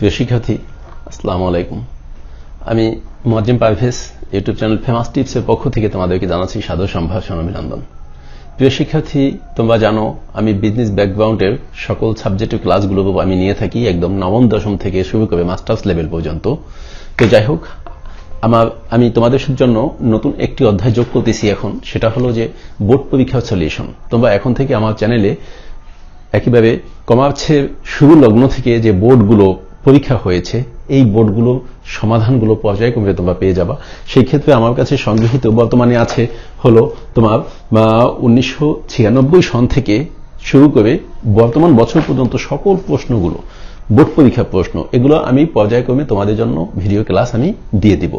প্রিয় শিক্ষার্থী, আসসালামু আলাইকুম। আমি Muazzem Parvez YouTube channel famous tips এর পক্ষ থেকে তোমাদেরকে জানাচ্ছি সাদর সম্ভাষণ অভিনন্দন। প্রিয় শিক্ষার্থী, তোমরা জানো আমি বিজনেস ব্যাকগ্রাউন্ডের সকল সাবজেক্টের ক্লাসগুলো আমি নিয়ে থাকি একদম নবম দশম থেকে শুরু করে মাস্টার্স লেভেল পর্যন্ত। তো যাই হোক, আমি তোমাদের জন্য নতুন একটি অধ্যায় যোগ করতেছি এখন, সেটা হলো যে বোর্ড পরীক্ষার সলিউশন। তোমরা এখন থেকে আমার চ্যানেলে একইভাবে কমার্সের শুরু লগ্ন থেকে যে বোর্ডগুলো পরীক্ষা হয়েছে এই বোর্ডগুলো সমাধানগুলো পর্যায়ক্রমে তোমরা পেয়ে যাবা। সেই ক্ষেত্রে আমার কাছে সংগৃহীত বর্তমানে আছে হলো তোমার 1996 সন থেকে শুরু করে বর্তমান বছর পর্যন্ত সকল প্রশ্নগুলো বোর্ড পরীক্ষার প্রশ্ন, এগুলো আমি পর্যায়ক্রমে তোমাদের জন্য ভিডিও ক্লাস আমি দিয়ে দিব।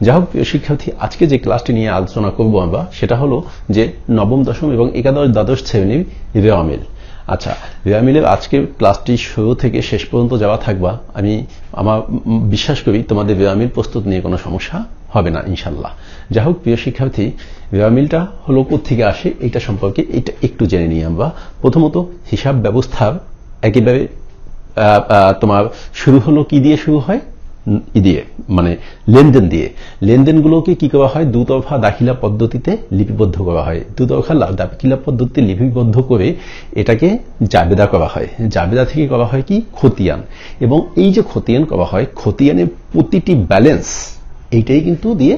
যাই হোক প্রিয় শিক্ষার্থী, আজকে যে ক্লাসটি নিয়ে আলোচনা করবো আমরা সেটা হলো যে নবম দশম এবং একাদশ দ্বাদশ শ্রেণীর রেওয়ামিল। আচ্ছা, রেওয়ামিলের আজকের ক্লাসটি শুরু থেকে শেষ পর্যন্ত যাওয়া থাকবা। আমার বিশ্বাস করি তোমাদের রেওয়ামিল প্রস্তুত নিয়ে কোনো সমস্যা হবে না ইনশাল্লাহ। যাই হোক প্রিয় শিক্ষার্থী, রেওয়ামিলটা হলো কোত্থেকে আসে এটা সম্পর্কে এটা একটু জেনে নিই আমরা। প্রথমত হিসাব ব্যবস্থার একেবারে তোমার শুরু হলো কি দিয়ে শুরু হয়, দিয়ে মানে লেনদেন দিয়ে। লেনদেনগুলোকে কি করা হয়, দুতরফা দাখিলা পদ্ধতিতে লিপিবদ্ধ করা হয়। দুতরফা দাখিলা পদ্ধতিতে লিপিবদ্ধ করে এটাকে জাবেদা করা হয়। জাবেদা থেকে করা হয় কি খতিয়ান, এবং এই যে খতিয়ান করা হয়, খতিয়ানের প্রতিটি ব্যালেন্স এইটাই কিন্তু দিয়ে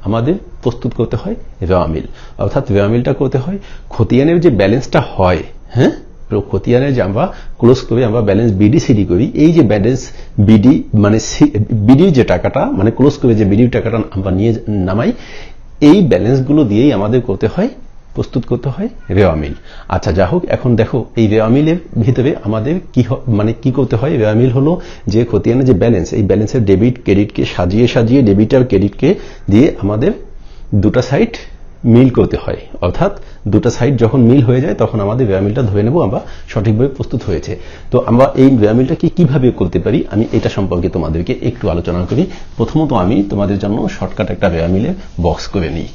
আমাদের প্রস্তুত করতে হয় রেওয়ামিল। অর্থাৎ রেওয়ামিলটা করতে হয় খতিয়ানের যে ব্যালেন্সটা হয়, হ্যাঁ, খতিয়ানে যে আমরা ক্লোজ করে আমরা ব্যালেন্স বিডি সিডি করি, এই যে ব্যালেন্স বিডি মানে বিডি যে টাকাটা মানে ক্লোজ করে যে বিডি টাকাটা আমরা নিয়ে নামাই, এই ব্যালেন্সগুলো দিয়েই আমাদের করতে হয় প্রস্তুত করতে হয় রেওয়ামিল। আচ্ছা যা হোক, এখন দেখো এই রেওয়ামিলের ভিতরে আমাদের কি করতে হয়। রেওয়ামিল হলো যে খতিয়ানের যে ব্যালেন্স, এই ব্যালেন্সের ডেবিট ক্রেডিটকে সাজিয়ে সাজিয়ে ডেবিট আর ক্রেডিটকে দিয়ে আমাদের দুটা সাইড মিল করতে হয়। অর্থাৎ দুটা সাইড যখন মিল হয়ে যায় তখন আমাদের রেওয়ামিলটা ধরে নেব আমরা সঠিকভাবে প্রস্তুত হয়েছে। তো আমরা এই রেওয়ামিলটাকে কিভাবে করতে পারি আমি এটা সম্পর্কে তোমাদেরকে একটু আলোচনা করি। প্রথমত আমি তোমাদের জন্য শর্টকাট একটা রেওয়ামিলের বক্স করে নিই।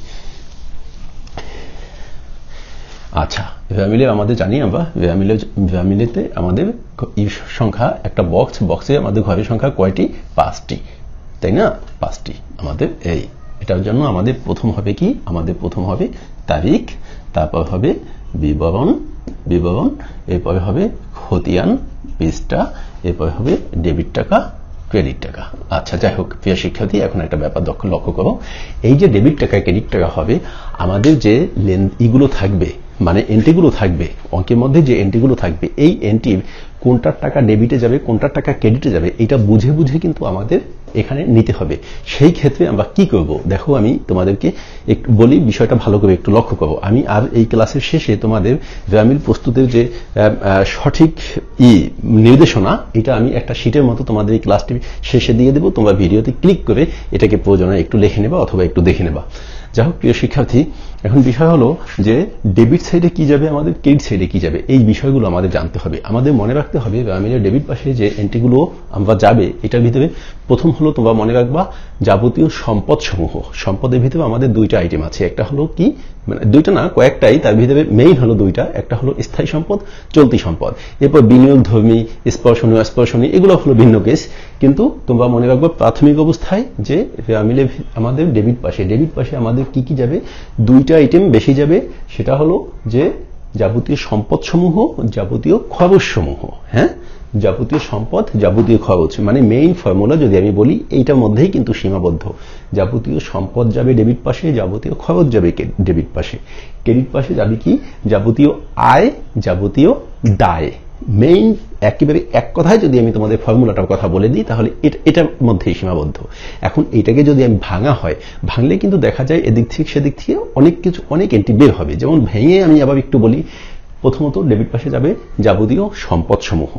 আচ্ছা, রেওয়ামিলে আমাদের জানি আমরা রেওয়ামিলেতে আমাদের সংখ্যা একটা বক্সে আমাদের ঘরের সংখ্যা কয়টি, 5টি, তাই না? 5টি আমাদের এটার জন্য আমাদের প্রথম হবে কি, আমাদের প্রথম হবে তারিখ, তারপর হবে বিবরণ, এরপরে হবে খতিয়ান পৃষ্ঠা, এরপরে হবে ডেবিট টাকা ক্রেডিট টাকা। আচ্ছা যাই হোক প্রিয় শিক্ষার্থী, এখন একটা ব্যাপার লক্ষ্য করো। এই যে ডেবিট টাকা ক্রেডিট টাকা হবে, আমাদের যে ইগুলো থাকবে মানে এন্ট্রিগুলো থাকবে, অঙ্কের মধ্যে যে এন্ট্রিগুলো থাকবে, এই এন্ট্রির কোনটার টাকা ডেবিটে যাবে কোনটার টাকা ক্রেডিটে যাবে এটা বুঝে বুঝে কিন্তু আমাদের এখানে নিতে হবে। সেই ক্ষেত্রে আমরা কি করব দেখো, আমি তোমাদেরকে একটু বলি, বিষয়টা ভালো করে একটু লক্ষ্য করো। আমি আর এই ক্লাসের শেষে তোমাদের রেওয়ামিল প্রস্তুতের যে সঠিক নির্দেশনা, এটা আমি একটা শীটের মতো তোমাদের এই ক্লাসটি শেষে দিয়ে দেবো। তোমরা ভিডিওতে ক্লিক করে এটাকে প্রয়োজনে একটু লিখে নেবা অথবা একটু দেখে নেবা। যাই হোক প্রিয় শিক্ষার্থী, এখন বিষয় হলো যে ডেবিট সাইডে কি যাবে, আমাদের ক্রেডিট সাইডে কি যাবে, এই বিষয়গুলো আমাদের জানতে হবে। আমাদের মনে রাখতে হবে রেওয়ামিলের ডেবিট পাশে যে এন্ট্রিগুলো আমরা যাবে এটার ভিতরে প্রথম হলো তোমরা মনে রাখবা যাবতীয় সম্পদ সমূহ। সম্পদের ভিতরে আমাদের দুইটা আইটেম আছে, একটা হলো কি মানে দুইটা না কয়েকটাই, তার ভিতরে মেইন হলো দুইটা, একটা হলো স্থায়ী সম্পদ, চলতি সম্পদ। এরপর বিনিয়োগধর্মী, স্পর্শনীয় এগুলো হলো ভিন্ন কেস। কিন্তু তোমরা মনে রাখবা প্রাথমিক অবস্থায় যে রেওয়ামিলে আমাদের ডেবিট পাশে আমাদের কি কি যাবে, দুইটা আইটেম বেশি যাবে। সেটা হলো যে যাবতীয় সম্পদ সমূহ, যাবতীয় খরচ সমূহ। হ্যাঁ, যাবতীয় সম্পদ যাবতীয় খরচ মানে মেইন ফর্মুলা যদি আমি বলি এইটার মধ্যেই কিন্তু সীমাবদ্ধ। যাবতীয় সম্পদ যাবে ডেবিট পাশে, যাবতীয় খরচ যাবে ডেবিট পাশে, ক্রেডিট পাশে যাবে কি যাবতীয় আয়, যাবতীয় দায়। মেইন একেবারে এক কথায় যদি আমি তোমাদের ফর্মুলাটার কথা বলে দিই তাহলে এটার মধ্যেই সীমাবদ্ধ। এখন এইটাকে যদি আমি ভাঙলে কিন্তু দেখা যায় এদিক থেকে সেদিক থেকে অনেক এন্ট্রি বের হবে। যেমন ভেঙে আমি আবার একটু বলি, প্রথমত ডেবিট পাশে যাবে যাবতীয় সম্পদ সমূহ,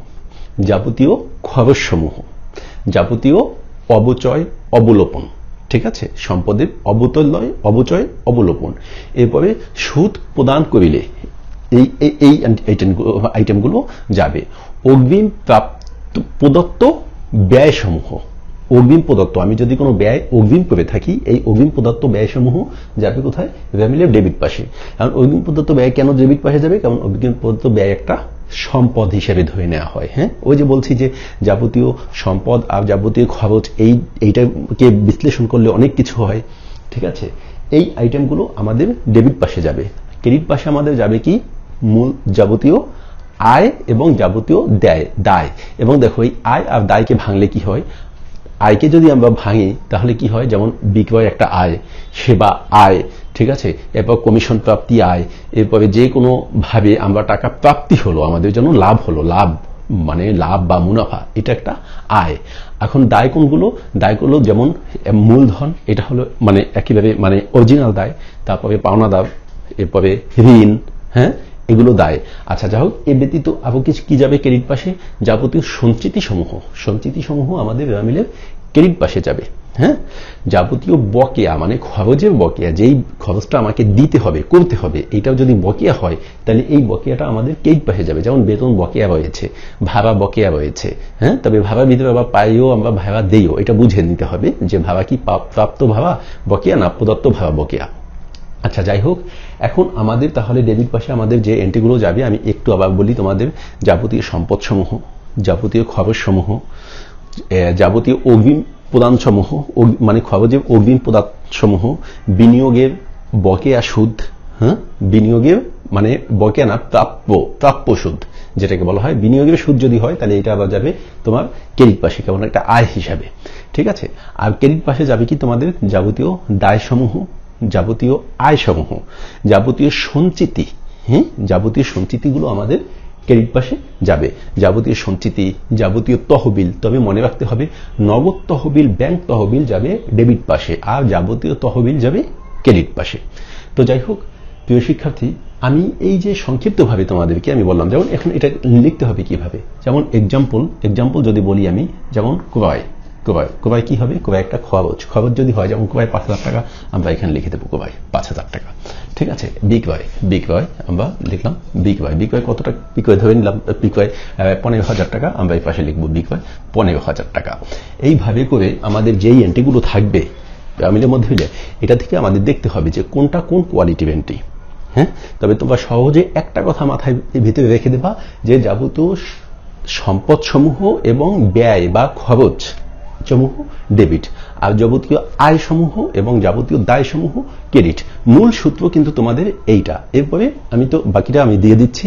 যাবতীয় খরচ সমূহ, যাবতীয় অবচয় অবলোপন। ঠিক আছে, সম্পদের অবচয় অবলোপন। এরপরে সুদ প্রদান করিলে এই আইটেমগুলো যাবে। অগ্রিম প্রদত্ত ব্যয় সমূহ, অগ্রিম প্রদত্ত, আমি যদি কোনো ব্যয় অগ্রিম করে থাকি, এই অগ্রিম প্রদত্ত ব্যয়সমূহ যাবে কোথায়? ব্যয় মিলের ডেবিট পাশে। কারণ অগ্রিম প্রদত্ত ব্যয় কেন ডেবিট পাশে যাবে? কারণ অগ্রিম প্রদত্ত ব্যয় একটা সম্পদ হিসেবে ধরে নেওয়া হয়। হ্যাঁ, ওই যে বলছি যে যাবতীয় সম্পদ আর যাবতীয় খরচ এইটাকে বিশ্লেষণ করলে অনেক কিছু হয়। ঠিক আছে, এই আইটেমগুলো আমাদের ডেবিট পাশে যাবে। ক্রেডিট পাশে আমাদের যাবে কি? মূল যাবতীয় আয় এবং যাবতীয় দায়। এবং দেখো এই আয় আর দায়কে ভাঙলে কি হয়? আয়কে যদি আমরা ভাঙি তাহলে কি হয়? যেমন বিক্রয় একটা আয়, সেবা আয়, ঠিক আছে, এরপর কমিশন প্রাপ্তি আয়, এরপরে যে কোনো ভাবে আমরা টাকা প্রাপ্তি হলো, আমাদের জন্য লাভ হলো, লাভ মানে লাভ বা মুনাফা, এটা একটা আয়। এখন দায় কোনগুলো? দায়গুলো যেমন মূলধন, এটা হলো মানে একেবারে মানে অরিজিনাল দায়, তারপরে পাওনা দায়, এরপরে ঋণ, হ্যাঁ, এগুলো দায়। আচ্ছা, যাই হোক, এ ব্যতীত আরো কিছু কি যাবে ক্রেডিট পাশে? যাবতীয় সঞ্চিতি সমূহ আমাদের মিলে ক্রেডিট পাশে যাবে। হ্যাঁ, যাবতীয় বকেয়া মানে খরচের বকেয়া, যেই খরচটা আমাকে দিতে হবে, করতে হবে, এইটাও যদি বকেয়া হয় তাহলে এই বকেয়াটা আমাদের ক্রেডিট পাশে যাবে। যেমন বেতন বকেয়া রয়েছে, ভাড়া বকেয়া রয়েছে। হ্যাঁ, তবে ভাড়ার ভিতরে আবার পাইও আমরা ভাড়া দেইও, এটা বুঝে নিতে হবে যে ভাড়া কি প্রাপ্ত ভাড়া বকেয়া না প্রদত্ত ভাড়া বকেয়া। আচ্ছা, যাই হোক, এখন আমাদের তাহলে ডেবিট পাশে আমাদের যে এন্ট্রিগুলো যাবে আমি একটু আবার বলি তোমাদের। যাবতীয় সম্পদ সমূহ, যাবতীয় খরচ সমূহ, যাবতীয় অগ্রিম প্রদান সমূহ, মানে খরচের অগ্রিম প্রদান সমূহ, বিনিয়োগের বকেয়া সুদ, হ্যাঁ, বিনিয়োগের মানে বকেয়া না প্রাপ্য সুদ, যেটাকে বলা হয় বিনিয়োগের সুদ যদি হয় তাহলে এটা আবার যাবে তোমার ক্রেডিট পাশে, কেমন একটা আয় হিসাবে। ঠিক আছে, আর ক্রেডিট পাশে যাবে কি? তোমাদের যাবতীয় দায় সমূহ, যাবতীয় আয় সমূহ, যাবতীয় সঞ্চিতি। হ্যাঁ, যাবতীয় সঞ্চিতিগুলো আমাদের ক্রেডিট পাশে যাবে। যাবতীয় সঞ্চিতি, যাবতীয় তহবিল, তবে মনে রাখতে হবে নগদ তহবিল, ব্যাংক তহবিল যাবে ডেবিট পাশে, আর যাবতীয় তহবিল যাবে ক্রেডিট পাশে। তো যাই হোক প্রিয় শিক্ষার্থী, আমি এই যে সংক্ষিপ্তভাবে তোমাদেরকে আমি বললাম, যেমন এখন এটা লিখতে হবে কিভাবে। যেমন এক্সাম্পল যদি বলি আমি, যেমন ক্রয় কি হবে? ক্রয় একটা খরচ যদি হয়, যেমন ক্রয় 5,000 টাকা, আমরা এখানে লিখে দেবো ক্রয় 5,000 টাকা। ঠিক আছে, বিক্রয় আমরা লিখলাম বিক্রয় কত টাকা? বিক্রয় ধরে নিলাম বিক্রয় 15,000 টাকা, আমরা এই পাশে লিখবো বিক্রয় 15,000 টাকা। এইভাবে করে আমাদের যেই এন্ট্রিগুলো থাকবে মিলের মধ্যে হলে, এটা থেকে আমাদের দেখতে হবে যে কোনটা কোন কোয়ালিটির এন্ট্রি। হ্যাঁ, তবে তোমরা সহজে একটা কথা মাথায় ভিতরে রেখে দেবা যে যাবতীয় সম্পদ সমূহ এবং ব্যয় বা খরচ সমূহ ডেবিট, আর যাবতীয় আয় সমূহ এবং যাবতীয় দায় সমূহ ক্রেডিট। মূল সূত্র কিন্তু তোমাদের এইটা। এরপরে আমি তো বাকিটা আমি দিয়ে দিচ্ছি।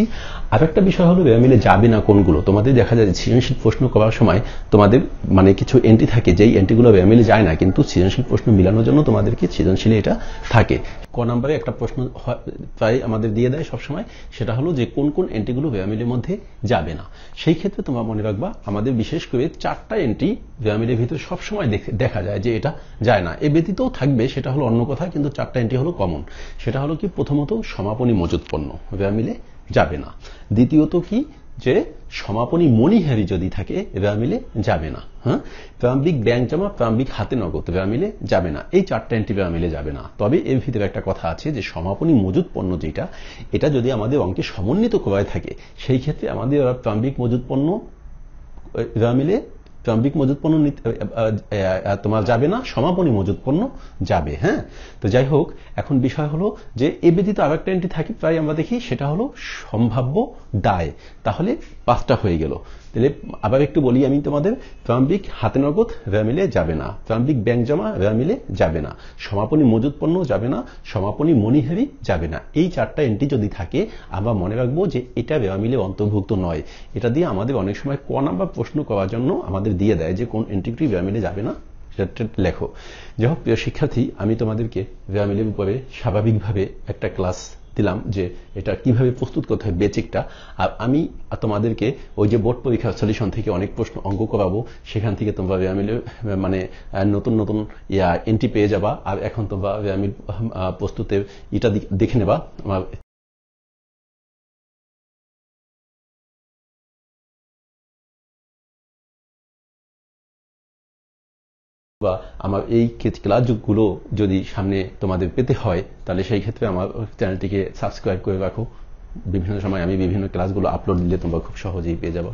আর একটা বিষয় হলো ব্যয় মিলে যাবে না কোনগুলো। তোমাদের দেখা যায় সৃজনশীল প্রশ্ন করার সময় তোমাদের মানে কিছু এন্ট্রি থাকে, যেই এন্ট্রিগুলো ব্যয় মিলে যায় না, কিন্তু সৃজনশীল প্রশ্ন মিলানোর জন্য তোমাদেরকে সৃজনশীলে এটা থাকে। ক নম্বরে একটা প্রশ্ন প্রায় আমাদের দিয়ে দেয় সবসময়, সেটা হলো যে কোন কোন এন্ট্রিগুলো ব্যয় মিলের মধ্যে যাবে না। সেই ক্ষেত্রে তোমরা মনে রাখবা আমাদের বিশেষ করে 4টা এন্ট্রি ব্যয় মিলের ভিতরে সবসময় দেখা যায় যে এটা যায় না। এ ব্যতীতও থাকবে, সেটা হলো অন্য কথা, কিন্তু 4টা এন্ট্রি হলো কমন। সেটা হলো কি? প্রথমত সমাপনী মজুত পণ্য ব্যয় মিলে যাবে না। দ্বিতীয়ত কি? যে সমাপনী মণিহারি যদি থাকে ব্যয় মিলে যাবে না। হ্যাঁ, প্রারম্ভিক ব্যাংক জমা, প্রারম্ভিক হাতে নগদ ব্যয় মিলে যাবে না। এই 4টা এন্ট্রি ব্যয় মিলে যাবে না। তবে এর ভিতরে একটা কথা আছে যে সমাপনী মজুত পণ্য যেটা, এটা যদি আমাদের অঙ্কে সমন্বিত ক্রয় থাকে, সেই ক্ষেত্রে আমাদের প্রারম্ভিক মজুত পণ্য ব্যয় মিলে প্রারম্ভিক মজুত পণ্য তোমার যাবে না, সমাপনী মজুত পণ্য যাবে। হ্যাঁ, তো যাই হোক, এখন বিষয় হলো যে এ ব্যতীত আর একটা এন্ট্রি থাকে প্রায় আমরা দেখি, সেটা হলো সম্ভাব্য দায়। তাহলে 5টা হয়ে গেল। তাহলে আবার একটু বলি আমি তোমাদের, প্রারম্ভিক হাতে নগদ ব্যয় মিলে যাবে না, প্রারম্ভিক ব্যাংক জমা ব্যয় মিলে যাবে না, সমাপনী মজুত পণ্য যাবে না, সমাপনী মণিহারি যাবে না। এই 4টা এন্ট্রি যদি থাকে আমরা মনে রাখবো যে এটা ব্যয় মিলে অন্তর্ভুক্ত নয়। এটা দিয়ে আমাদের অনেক সময় ক নাম্বার প্রশ্ন করার জন্য আমাদের দিয়ে দেয় যে কোন এন্ট্রিটি ব্যয় মিলে যাবে না, সেটা লেখো। যাই হোক প্রিয় শিক্ষার্থী, আমি তোমাদেরকে ব্যয় মিলের উপরে স্বাভাবিকভাবে একটা ক্লাস দিলাম যে এটা কিভাবে প্রস্তুত করতে হয় বেসিকটা। আর আমি তোমাদেরকে ওই যে বোর্ড পরীক্ষার সলিউশন থেকে অনেক প্রশ্ন অঙ্ক করাবো, সেখান থেকে তোমরা ব্যয় মিলে মানে নতুন নতুন এন্ট্রি পেয়ে যাবা। আর এখন তোমরা ব্যয় মিল প্রস্তুতের এটা দেখে নেবা। বা আমার এই ক্লাসগুলো যদি সামনে তোমাদের পেতে হয়, তাহলে সেই ক্ষেত্রে আমার চ্যানেলটিকে সাবস্ক্রাইব করে রাখো। বিভিন্ন সময় আমি বিভিন্ন ক্লাসগুলো আপলোড দিলে তোমরা খুব সহজেই পেয়ে যাবো।